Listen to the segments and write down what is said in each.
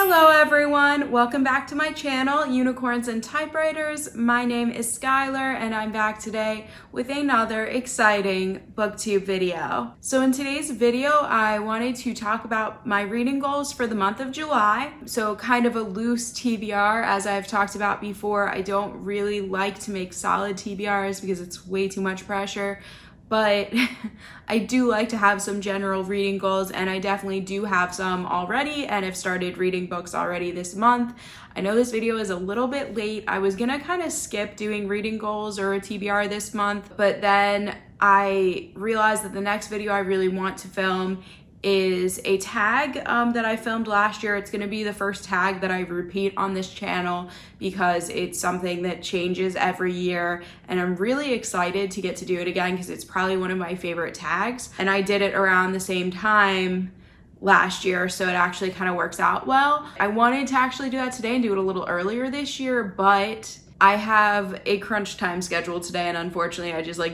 Hello everyone, welcome back to my channel, Unicorns and Typewriters. My name is Skylar and I'm back today with another exciting booktube video. So in today's video, I wanted to talk about my reading goals for the month of July. So kind of a loose TBR, as I've talked about before. I don't really like to make solid TBRs because it's way too much pressure. But I do like to have some general reading goals, and I definitely do have some already and have started reading books already this month. I know this video is a little bit late. I was gonna kind of skip doing reading goals or a TBR this month, but then I realized that the next video I really want to film is a tag that I filmed last year. It's going to be the first tag that I repeat on this channel because it's something that changes every year, and I'm really excited to get to do it again because it's probably one of my favorite tags, and I did it around the same time last year, so it actually kind of works out well. I wanted to actually do that today and do it a little earlier this year, but I have a crunch time schedule today, and unfortunately I just I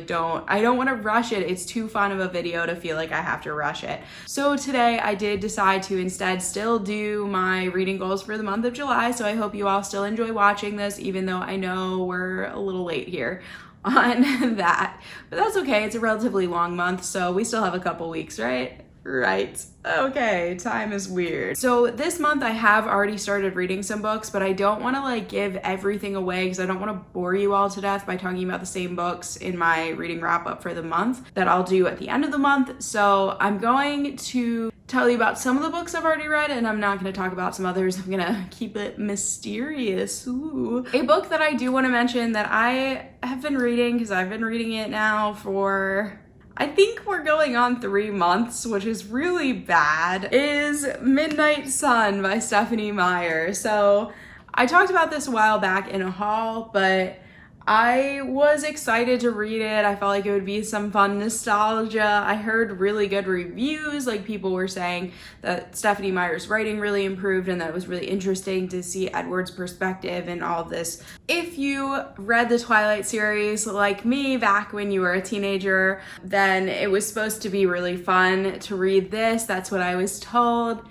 don't want to rush it. It's too fun of a video to feel like I have to rush it. So today I did decide to instead still do my reading goals for the month of July. So I hope you all still enjoy watching this, even though I know we're a little late here on that. But that's okay, it's a relatively long month, so we still have a couple weeks, right? Right. Okay, time is weird. So this month I have already started reading some books, but I don't want to give everything away because I don't want to bore you all to death by talking about the same books in my reading wrap up for the month that I'll do at the end of the month. So I'm going to tell you about some of the books I've already read, and I'm not going to talk about some others. I'm going to keep it mysterious. Ooh. A book that I do want to mention that I have been reading, because I've been reading it now for, I think we're going on 3 months, which is really bad, is Midnight Sun by Stephenie Meyer. So I talked about this a while back in a haul, but I was excited to read it. I felt like it would be some fun nostalgia. I heard really good reviews, people were saying that Stephenie Meyer's writing really improved and that it was really interesting to see Edward's perspective and all of this. If you read the Twilight series like me back when you were a teenager, then it was supposed to be really fun to read this. That's what I was told.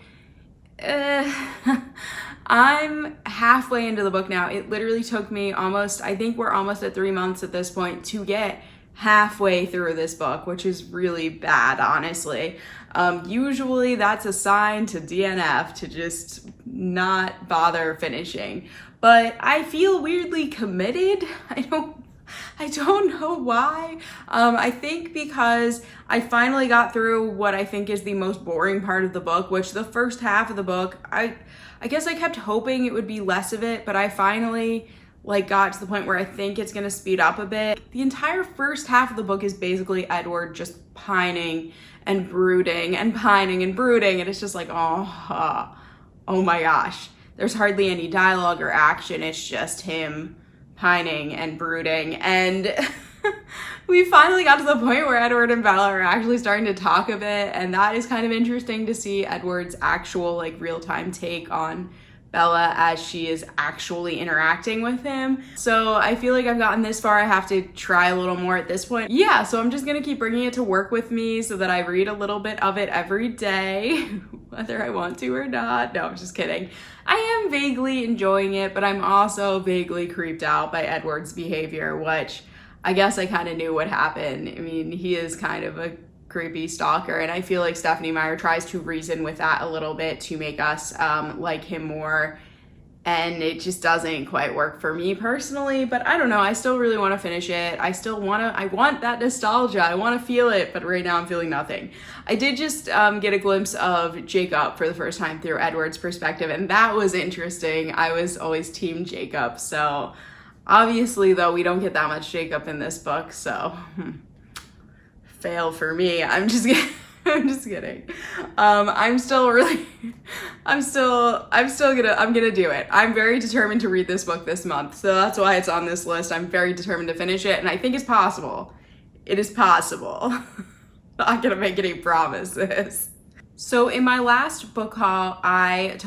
I'm halfway into the book now. It literally took me I think we're almost at 3 months at this point to get halfway through this book, which is really bad, honestly. Usually that's a sign to DNF, to just not bother finishing. But I feel weirdly committed. I don't know why. I think because I finally got through what I think is the most boring part of the book, which the first half of the book, I guess I kept hoping it would be less of it, but I finally got to the point where I think it's gonna speed up a bit. The entire first half of the book is basically Edward just pining and brooding and pining and brooding, and it's just oh my gosh. There's hardly any dialogue or action. It's just him pining and brooding, and we finally got to the point where Edward and Bella are actually starting to talk a bit, and that is kind of interesting to see Edward's actual real-time take on Bella as she is actually interacting with him. So I feel like I've gotten this far. I have to try a little more at this point. Yeah, so I'm just gonna keep bringing it to work with me so that I read a little bit of it every day, whether I want to or not. No, I'm just kidding. I am vaguely enjoying it, but I'm also vaguely creeped out by Edward's behavior, which I guess I kind of knew would happen. I mean, he is kind of a creepy stalker, and I feel like Stephenie Meyer tries to reason with that a little bit to make us like him more, and it just doesn't quite work for me personally. But I don't know, I still really want to finish it. I want that nostalgia. I want to feel it, but right now I'm feeling nothing. I did just get a glimpse of Jacob for the first time through Edward's perspective, and that was interesting. I was always team Jacob, so obviously though we don't get that much Jacob in this book, so fail for me. I'm just kidding. I'm gonna do it. I'm very determined to read this book this month, so that's why it's on this list. I'm very determined to finish it, and I think it's possible. It is possible. Not gonna make any promises. So in my last book haul, I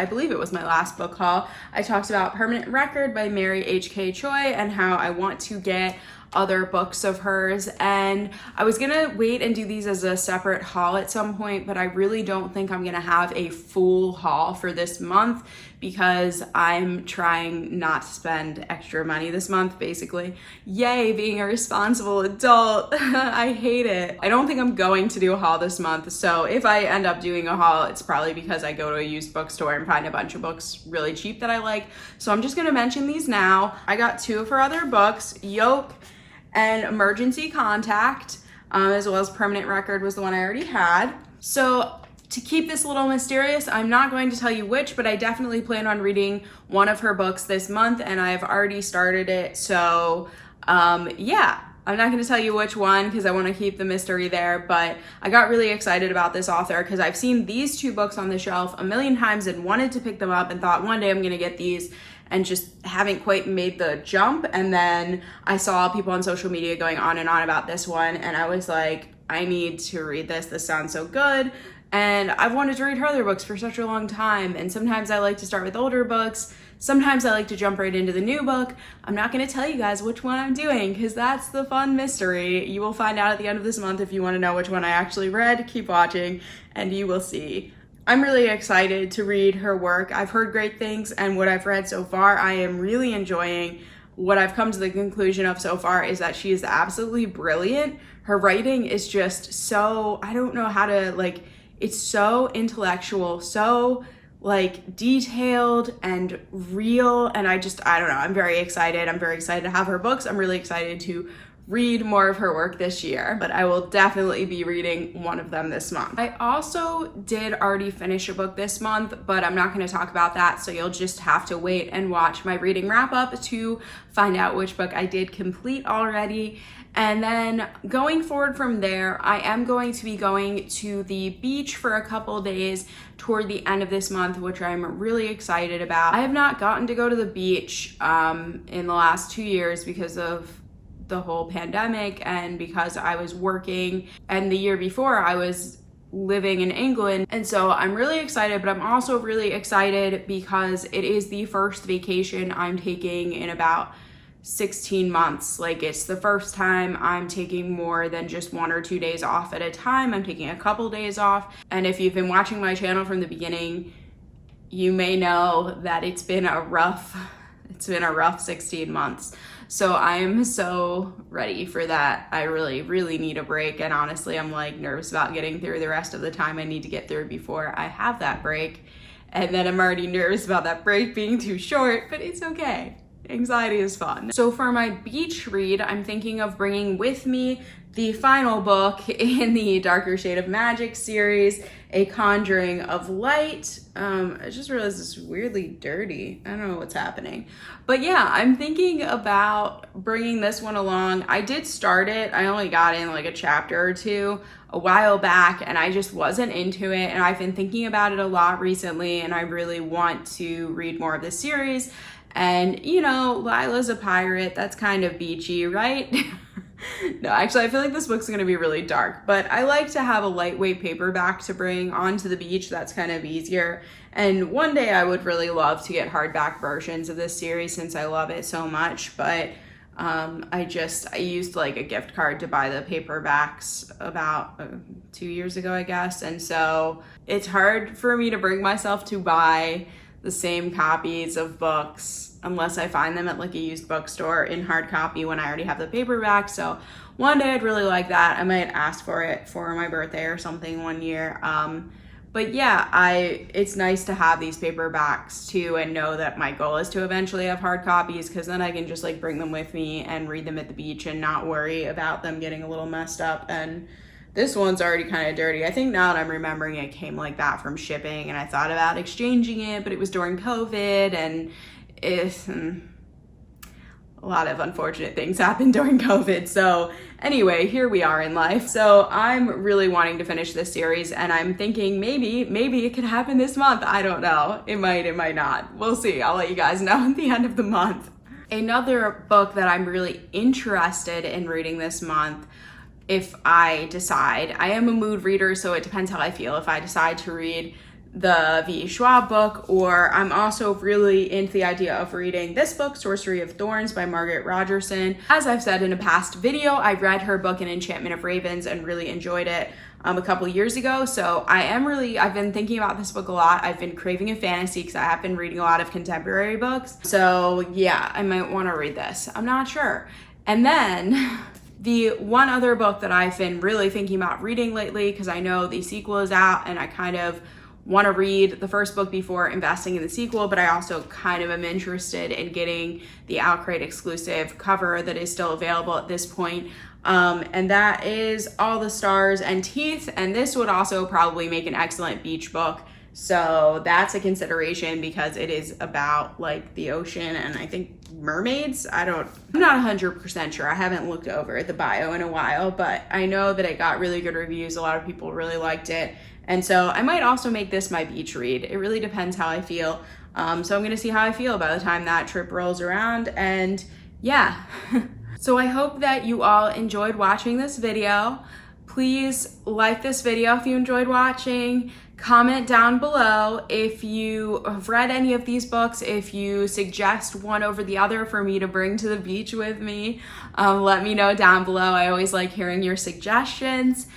believe it was my last book haul, I talked about Permanent Record by Mary H.K. Choi and how I want to get other books of hers, and I was gonna wait and do these as a separate haul at some point, but I really don't think I'm gonna have a full haul for this month because I'm trying not to spend extra money this month, basically. Yay, being a responsible adult. I hate it. I don't think I'm going to do a haul this month, so if I end up doing a haul, it's probably because I go to a used bookstore and find a bunch of books really cheap that I like. So I'm just gonna mention these now. I got 2 of her other books, Yolk and Emergency Contact, as well as Permanent Record was the one I already had. So to keep this a little mysterious, I'm not going to tell you which, but I definitely plan on reading one of her books this month, and I've already started it. So yeah, I'm not going to tell you which one because I want to keep the mystery there, but I got really excited about this author because I've seen these 2 books on the shelf a million times and wanted to pick them up and thought one day I'm going to get these, and just haven't quite made the jump. And then I saw people on social media going on and on about this one, and I was like, I need to read this. This sounds so good. And I've wanted to read her other books for such a long time. And sometimes I like to start with older books. Sometimes I like to jump right into the new book. I'm not going to tell you guys which one I'm doing because that's the fun mystery. You will find out at the end of this month if you want to know which one I actually read. Keep watching and you will see. I'm really excited to read her work. I've heard great things, and what I've read so far, I am really enjoying. What I've come to the conclusion of so far is that she is absolutely brilliant. Her writing is just so, I don't know how to, like, it's so intellectual, so like detailed and real. And I don't know, I'm very excited. I'm very excited to have her books. I'm really excited to read more of her work this year, but I will definitely be reading one of them this month. I also did already finish a book this month, but I'm not going to talk about that, so you'll just have to wait and watch my reading wrap up to find out which book I did complete already. And then going forward from there, I am going to be going to the beach for a couple days toward the end of this month, which I'm really excited about. I have not gotten to go to the beach in the last 2 years because of the whole pandemic and because I was working, and the year before I was living in England. And so I'm really excited, but I'm also really excited because it is the first vacation I'm taking in about 16 months. Like, it's the first time I'm taking more than just 1 or 2 days off at a time. I'm taking a couple days off. And if you've been watching my channel from the beginning, you may know that it's been a rough 16 months. So I'm so ready for that. I really, really need a break. And honestly, I'm like nervous about getting through the rest of the time I need to get through before I have that break. And then I'm already nervous about that break being too short, but it's okay. Anxiety is fun. So for my beach read, I'm thinking of bringing with me the final book in the Darker Shade of Magic series, A Conjuring of Light. I just realized it's weirdly dirty. I don't know what's happening. But yeah, I'm thinking about bringing this one along. I did start it. I only got in like a chapter or 2 a while back, and I just wasn't into it. And I've been thinking about it a lot recently, and I really want to read more of the series. And, you know, Lila's a pirate. That's kind of beachy, right? No, actually, I feel like this book's going to be really dark, but I like to have a lightweight paperback to bring onto the beach. That's kind of easier. And one day I would really love to get hardback versions of this series since I love it so much. But I used like a gift card to buy the paperbacks about 2 years ago, I guess. And so it's hard for me to bring myself to buy the same copies of books unless I find them at like a used bookstore in hard copy when I already have the paperback. So one day I'd really like that. I might ask for it for my birthday or something one year. But yeah, it's nice to have these paperbacks too and know that my goal is to eventually have hard copies, because then I can just like bring them with me and read them at the beach and not worry about them getting a little messed up. And this one's already kind of dirty. I think now that I'm remembering, it came like that from shipping, and I thought about exchanging it, but it was during COVID, and a lot of unfortunate things happened during COVID. So anyway, here we are in life. So I'm really wanting to finish this series, and I'm thinking maybe it could happen this month. I don't know. It might not. We'll see. I'll let you guys know at the end of the month. Another book that I'm really interested in reading this month, if I decide, I am a mood reader, so it depends how I feel. If I decide to read the V. Schwab book, or I'm also really into the idea of reading this book, Sorcery of Thorns by Margaret Rogerson. As I've said in a past video, I read her book, An Enchantment of Ravens, and really enjoyed it a couple years ago. So I've been thinking about this book a lot. I've been craving a fantasy because I have been reading a lot of contemporary books. So yeah, I might want to read this. I'm not sure. And then the one other book that I've been really thinking about reading lately, because I know the sequel is out and I kind of want to read the first book before investing in the sequel, but I also kind of am interested in getting the Outcrate exclusive cover that is still available at this point. And that is All the Stars and Teeth, and this would also probably make an excellent beach book. So that's a consideration because it is about like the ocean and I think mermaids. I'm not 100% sure. I haven't looked over the bio in a while, but I know that it got really good reviews. A lot of people really liked it. And so I might also make this my beach read. It really depends how I feel. So I'm gonna see how I feel by the time that trip rolls around, and yeah. So I hope that you all enjoyed watching this video. Please like this video if you enjoyed watching. Comment down below if you have read any of these books, if you suggest one over the other for me to bring to the beach with me. Let me know down below. I always like hearing your suggestions.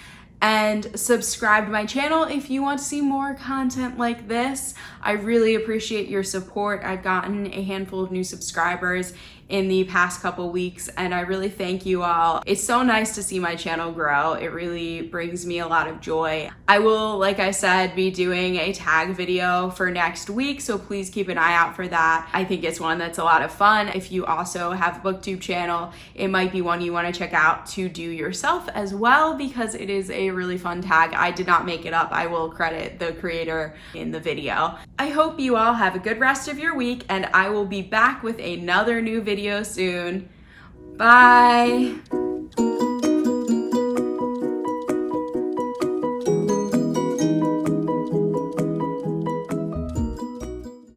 And subscribe to my channel if you want to see more content like this. I really appreciate your support. I've gotten a handful of new subscribers in the past couple weeks, and I really thank you all. It's so nice to see my channel grow. It really brings me a lot of joy. I will, like I said, be doing a tag video for next week, so please keep an eye out for that. I think it's one that's a lot of fun. If you also have a booktube channel, it might be one you want to check out to do yourself as well, because it is a really fun tag. I did not make it up. I will credit the creator in the video. I hope you all have a good rest of your week, and I will be back with another new video soon. Bye.